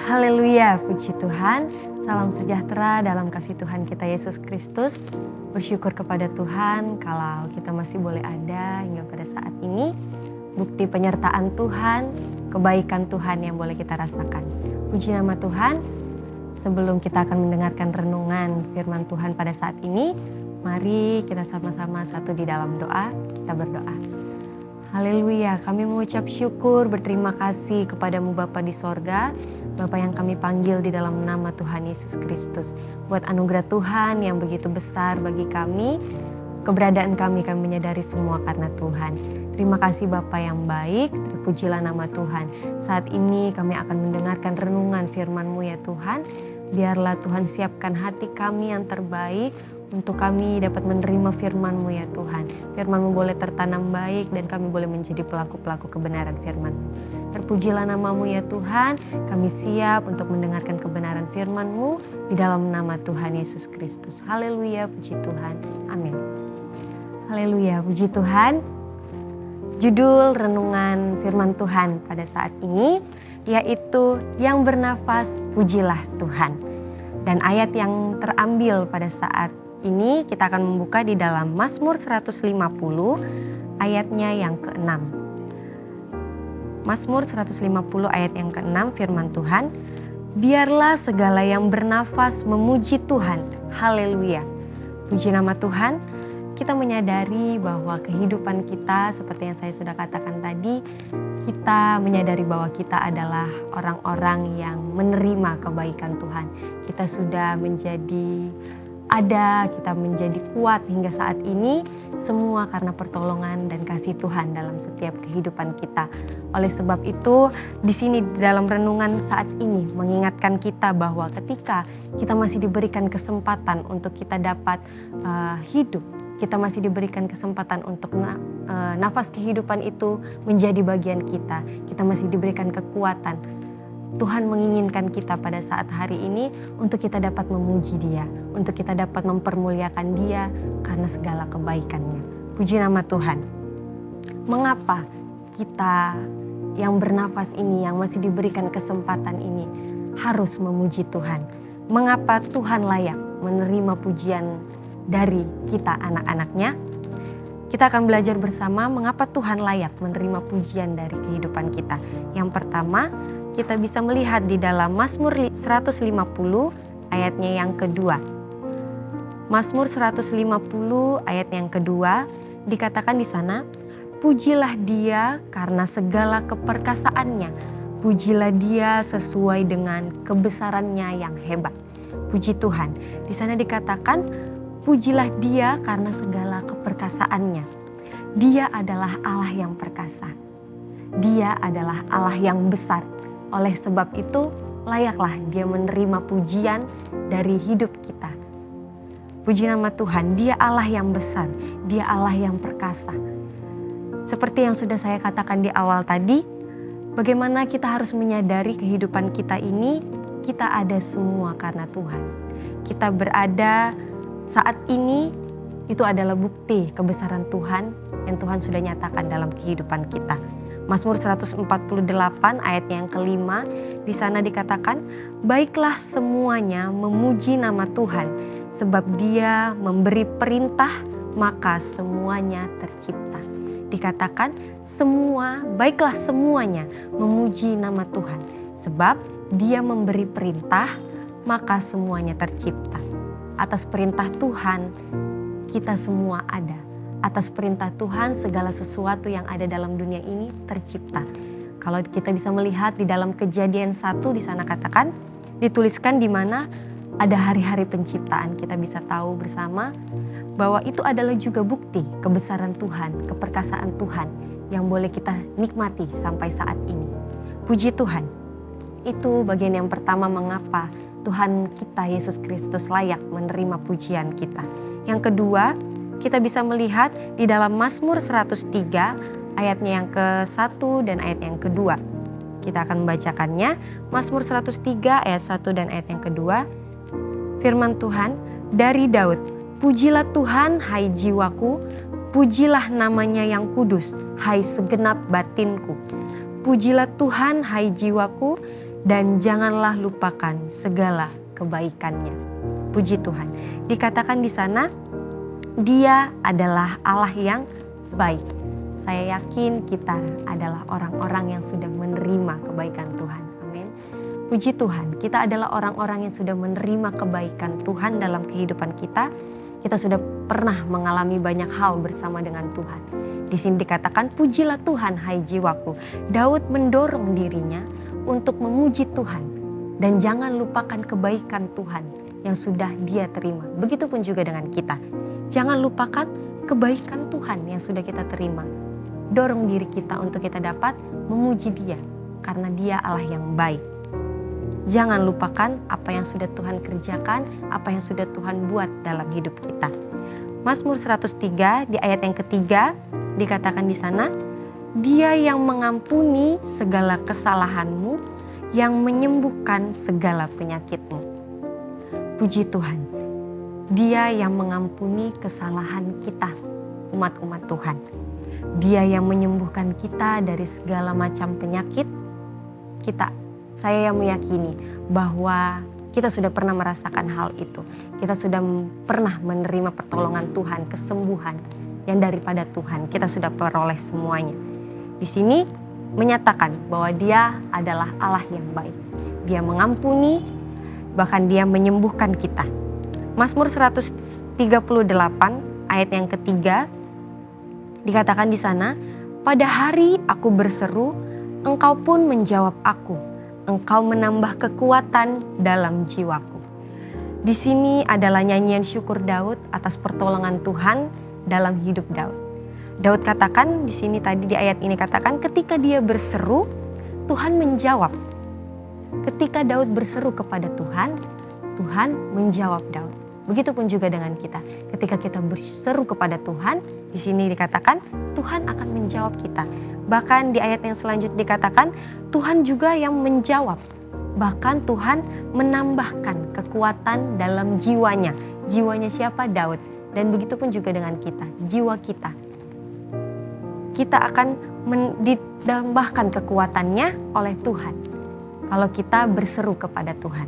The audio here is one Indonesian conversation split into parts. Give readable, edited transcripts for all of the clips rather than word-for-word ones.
Haleluya, puji Tuhan. Salam sejahtera dalam kasih Tuhan kita Yesus Kristus. Bersyukur kepada Tuhan kalau kita masih boleh ada hingga pada saat ini. Bukti penyertaan Tuhan, kebaikan Tuhan yang boleh kita rasakan. Puji nama Tuhan. Sebelum kita akan mendengarkan renungan firman Tuhan pada saat ini, mari kita sama-sama satu di dalam doa, kita berdoa. Haleluya, kami mengucap syukur, berterima kasih kepadamu Bapa di sorga, Bapa yang kami panggil di dalam nama Tuhan Yesus Kristus. Buat anugerah Tuhan yang begitu besar bagi kami, keberadaan kami menyadari semua karena Tuhan. Terima kasih Bapa yang baik, terpujilah nama Tuhan. Saat ini kami akan mendengarkan renungan firman-Mu ya Tuhan. Biarlah Tuhan siapkan hati kami yang terbaik untuk kami dapat menerima firman-Mu ya Tuhan. Firman-Mu boleh tertanam baik dan kami boleh menjadi pelaku-pelaku kebenaran firman-Mu. Terpujilah nama-Mu ya Tuhan, kami siap untuk mendengarkan kebenaran firman-Mu di dalam nama Tuhan Yesus Kristus. Haleluya, puji Tuhan. Amin. Haleluya, puji Tuhan. Judul renungan firman Tuhan pada saat ini yaitu yang bernafas pujilah Tuhan. Dan ayat yang terambil pada saat ini kita akan membuka di dalam Mazmur 150 ayatnya yang ke-6. Mazmur 150 ayat yang ke-6 firman Tuhan, biarlah segala yang bernafas memuji Tuhan. Haleluya. Puji nama Tuhan. Kita menyadari bahwa kehidupan kita seperti yang saya sudah katakan tadi, kita menyadari bahwa kita adalah orang-orang yang menerima kebaikan Tuhan. Kita sudah menjadi kita menjadi kuat hingga saat ini, semua karena pertolongan dan kasih Tuhan dalam setiap kehidupan kita. Oleh sebab itu, di sini dalam renungan saat ini mengingatkan kita bahwa ketika kita masih diberikan kesempatan untuk kita dapat hidup, kita masih diberikan kesempatan untuk nafas kehidupan itu menjadi bagian kita. Kita masih diberikan kekuatan. Tuhan menginginkan kita pada saat hari ini untuk kita dapat memuji Dia, untuk kita dapat mempermuliakan Dia karena segala kebaikannya. Puji nama Tuhan. Mengapa kita yang bernafas ini, yang masih diberikan kesempatan ini harus memuji Tuhan? Mengapa Tuhan layak menerima pujian dari kita anak-anaknya? Kita akan belajar bersama mengapa Tuhan layak menerima pujian dari kehidupan kita. Yang pertama, kita bisa melihat di dalam Mazmur 150 ayatnya yang kedua. Mazmur 150 ayat yang kedua dikatakan di sana, pujilah Dia karena segala keperkasaannya. Pujilah Dia sesuai dengan kebesarannya yang hebat. Puji Tuhan. Di sana dikatakan, pujilah Dia karena segala keperkasaannya. Dia adalah Allah yang perkasa. Dia adalah Allah yang besar. Oleh sebab itu, layaklah Dia menerima pujian dari hidup kita. Puji nama Tuhan, Dia Allah yang besar, Dia Allah yang perkasa. Seperti yang sudah saya katakan di awal tadi, bagaimana kita harus menyadari kehidupan kita ini, kita ada semua karena Tuhan. Kita berada saat ini, itu adalah bukti kebesaran Tuhan yang Tuhan sudah nyatakan dalam kehidupan kita. Mazmur 148 ayatnya yang kelima, di sana dikatakan, baiklah semuanya memuji nama Tuhan, sebab Dia memberi perintah, maka semuanya tercipta. Dikatakan baiklah semuanya memuji nama Tuhan, sebab Dia memberi perintah, maka semuanya tercipta. Atas perintah Tuhan, kita semua ada. Atas perintah Tuhan, segala sesuatu yang ada dalam dunia ini tercipta. Kalau kita bisa melihat di dalam Kejadian 1, di sana katakan, dituliskan di mana ada hari-hari penciptaan. Kita bisa tahu bersama bahwa itu adalah juga bukti kebesaran Tuhan, keperkasaan Tuhan yang boleh kita nikmati sampai saat ini. Puji Tuhan. Itu bagian yang pertama mengapa Tuhan kita Yesus Kristus layak menerima pujian kita. Yang kedua, kita bisa melihat di dalam Mazmur 103 ayatnya yang ke-1 dan ayat yang kedua. Kita akan membacakannya. Mazmur 103 ayat 1 dan ayat yang kedua. Firman Tuhan dari Daud, pujilah Tuhan hai jiwaku, pujilah namanya yang kudus hai segenap batinku. Pujilah Tuhan hai jiwaku, dan janganlah lupakan segala kebaikannya. Puji Tuhan. Dikatakan di sana, Dia adalah Allah yang baik. Saya yakin kita adalah orang-orang yang sudah menerima kebaikan Tuhan. Amin. Puji Tuhan, kita adalah orang-orang yang sudah menerima kebaikan Tuhan dalam kehidupan kita. Kita sudah pernah mengalami banyak hal bersama dengan Tuhan. Di sini dikatakan, pujilah Tuhan hai jiwaku. Daud mendorong dirinya untuk memuji Tuhan. Dan jangan lupakan kebaikan Tuhan yang sudah dia terima. Begitupun juga dengan kita. Jangan lupakan kebaikan Tuhan yang sudah kita terima. Dorong diri kita untuk kita dapat memuji Dia. Karena Dia Allah yang baik. Jangan lupakan apa yang sudah Tuhan kerjakan, apa yang sudah Tuhan buat dalam hidup kita. Mazmur 103 di ayat yang ketiga dikatakan di sana, Dia yang mengampuni segala kesalahanmu, yang menyembuhkan segala penyakitmu. Puji Tuhan, Dia yang mengampuni kesalahan kita, umat-umat Tuhan. Dia yang menyembuhkan kita dari segala macam penyakit. Saya yang meyakini bahwa kita sudah pernah merasakan hal itu. Kita sudah pernah menerima pertolongan Tuhan, kesembuhan yang daripada Tuhan. Kita sudah peroleh semuanya. Di sini menyatakan bahwa Dia adalah Allah yang baik. Dia mengampuni, bahkan Dia menyembuhkan kita. Mazmur 138 ayat yang ketiga dikatakan di sana, pada hari aku berseru, Engkau pun menjawab aku. Engkau menambah kekuatan dalam jiwaku. Di sini adalah nyanyian syukur Daud atas pertolongan Tuhan dalam hidup Daud. Daud katakan di sini tadi di ayat ini katakan ketika dia berseru, Tuhan menjawab. Ketika Daud berseru kepada Tuhan, Tuhan menjawab Daud. Begitupun juga dengan kita. Ketika kita berseru kepada Tuhan, di sini dikatakan Tuhan akan menjawab kita. Bahkan di ayat yang selanjutnya dikatakan Tuhan juga yang menjawab. Bahkan Tuhan menambahkan kekuatan dalam jiwanya. Jiwanya siapa? Daud. Dan begitupun juga dengan kita, jiwa kita. Kita akan ditambahkan kekuatannya oleh Tuhan. Kalau kita berseru kepada Tuhan.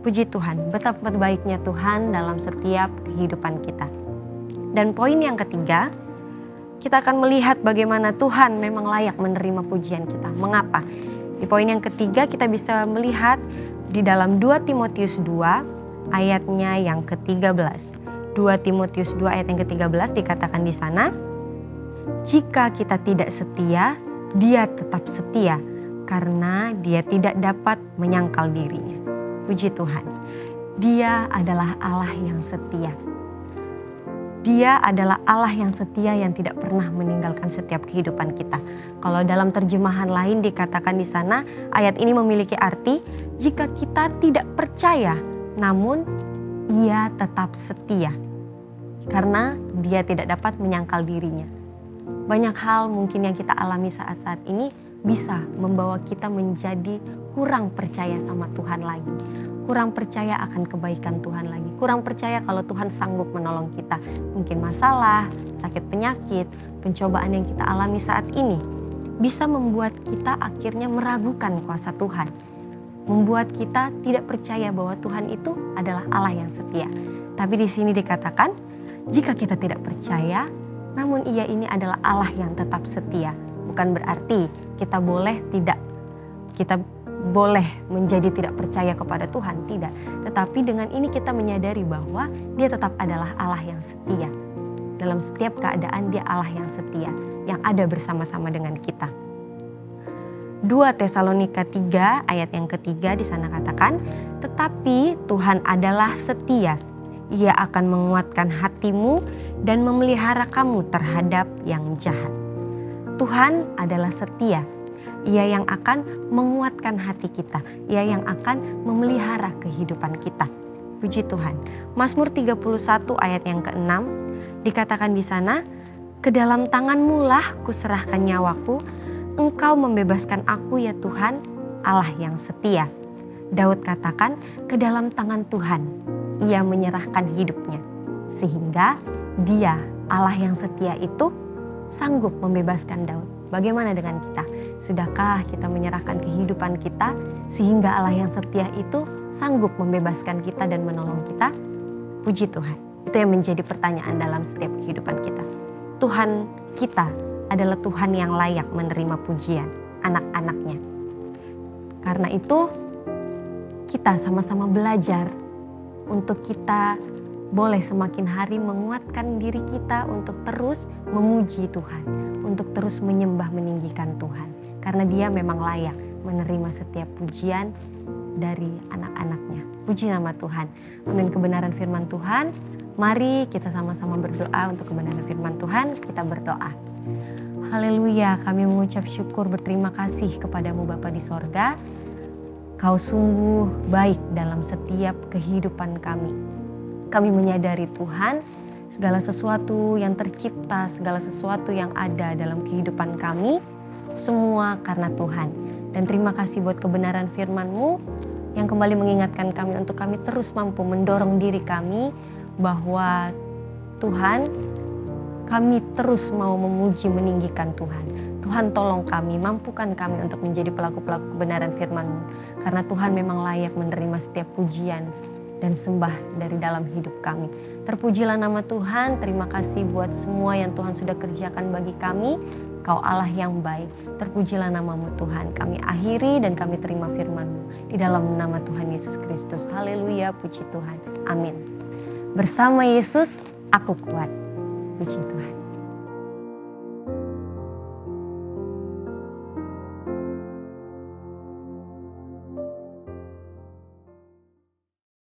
Puji Tuhan, betapa baiknya Tuhan dalam setiap kehidupan kita. Dan poin yang ketiga, kita akan melihat bagaimana Tuhan memang layak menerima pujian kita. Mengapa? Di poin yang ketiga kita bisa melihat di dalam 2 Timotius 2 ayatnya yang ke-13. 2 Timotius 2 ayat yang ke-13 dikatakan di sana, jika kita tidak setia, Dia tetap setia karena Dia tidak dapat menyangkal dirinya. Puji Tuhan, Dia adalah Allah yang setia. Dia adalah Allah yang setia yang tidak pernah meninggalkan setiap kehidupan kita. Kalau dalam terjemahan lain dikatakan di sana, ayat ini memiliki arti, jika kita tidak percaya, namun Ia tetap setia. Karena Dia tidak dapat menyangkal dirinya. Banyak hal mungkin yang kita alami saat-saat ini bisa membawa kita menjadi kurang percaya sama Tuhan lagi. Kurang percaya akan kebaikan Tuhan lagi. Kurang percaya kalau Tuhan sanggup menolong kita. Mungkin masalah, sakit penyakit, pencobaan yang kita alami saat ini bisa membuat kita akhirnya meragukan kuasa Tuhan. Membuat kita tidak percaya bahwa Tuhan itu adalah Allah yang setia. Tapi di sini dikatakan, jika kita tidak percaya, namun Ia ini adalah Allah yang tetap setia. Bukan berarti kita boleh menjadi tidak percaya kepada Tuhan, tidak. Tetapi dengan ini kita menyadari bahwa Dia tetap adalah Allah yang setia. Dalam setiap keadaan Dia Allah yang setia, yang ada bersama-sama dengan kita. 2 Tesalonika 3 ayat yang ketiga di sana katakan, tetapi Tuhan adalah setia. Ia akan menguatkan hatimu dan memelihara kamu terhadap yang jahat. Tuhan adalah setia. Ia yang akan menguatkan hati kita. Ia yang akan memelihara kehidupan kita. Puji Tuhan. Mazmur 31 ayat yang ke-6 dikatakan di sana, ke dalam tangan-Mu lah kuserahkan nyawaku. Engkau membebaskan aku ya Tuhan, Allah yang setia. Daud katakan, ke dalam tangan Tuhan Ia menyerahkan hidupnya. Sehingga Dia, Allah yang setia itu, sanggup membebaskan Daud. Bagaimana dengan kita? Sudahkah kita menyerahkan kehidupan kita sehingga Allah yang setia itu sanggup membebaskan kita dan menolong kita? Puji Tuhan. Itu yang menjadi pertanyaan dalam setiap kehidupan kita. Tuhan kita adalah Tuhan yang layak menerima pujian anak-anaknya. Karena itu kita sama-sama belajar untuk kita boleh semakin hari menguatkan diri kita untuk terus memuji Tuhan, untuk terus menyembah meninggikan Tuhan. Karena Dia memang layak menerima setiap pujian dari anak-anaknya. Puji nama Tuhan. Amin. Kebenaran firman Tuhan. Mari kita sama-sama berdoa untuk kebenaran firman Tuhan. Kita berdoa. Haleluya, kami mengucap syukur berterima kasih kepadamu Bapa di sorga. Kau sungguh baik dalam setiap kehidupan kami. Kami menyadari Tuhan, segala sesuatu yang tercipta, segala sesuatu yang ada dalam kehidupan kami, semua karena Tuhan. Dan terima kasih buat kebenaran firman-Mu yang kembali mengingatkan kami untuk kami terus mampu mendorong diri kami bahwa Tuhan, kami terus mau memuji meninggikan Tuhan. Tuhan tolong kami, mampukan kami untuk menjadi pelaku-pelaku kebenaran firman-Mu. Karena Tuhan memang layak menerima setiap pujian dan sembah dari dalam hidup kami. Terpujilah nama Tuhan, terima kasih buat semua yang Tuhan sudah kerjakan bagi kami. Kau Allah yang baik, terpujilah nama-Mu Tuhan. Kami akhiri dan kami terima firman-Mu. Di dalam nama Tuhan Yesus Kristus. Haleluya, puji Tuhan. Amin. Bersama Yesus, aku kuat. Puji Tuhan.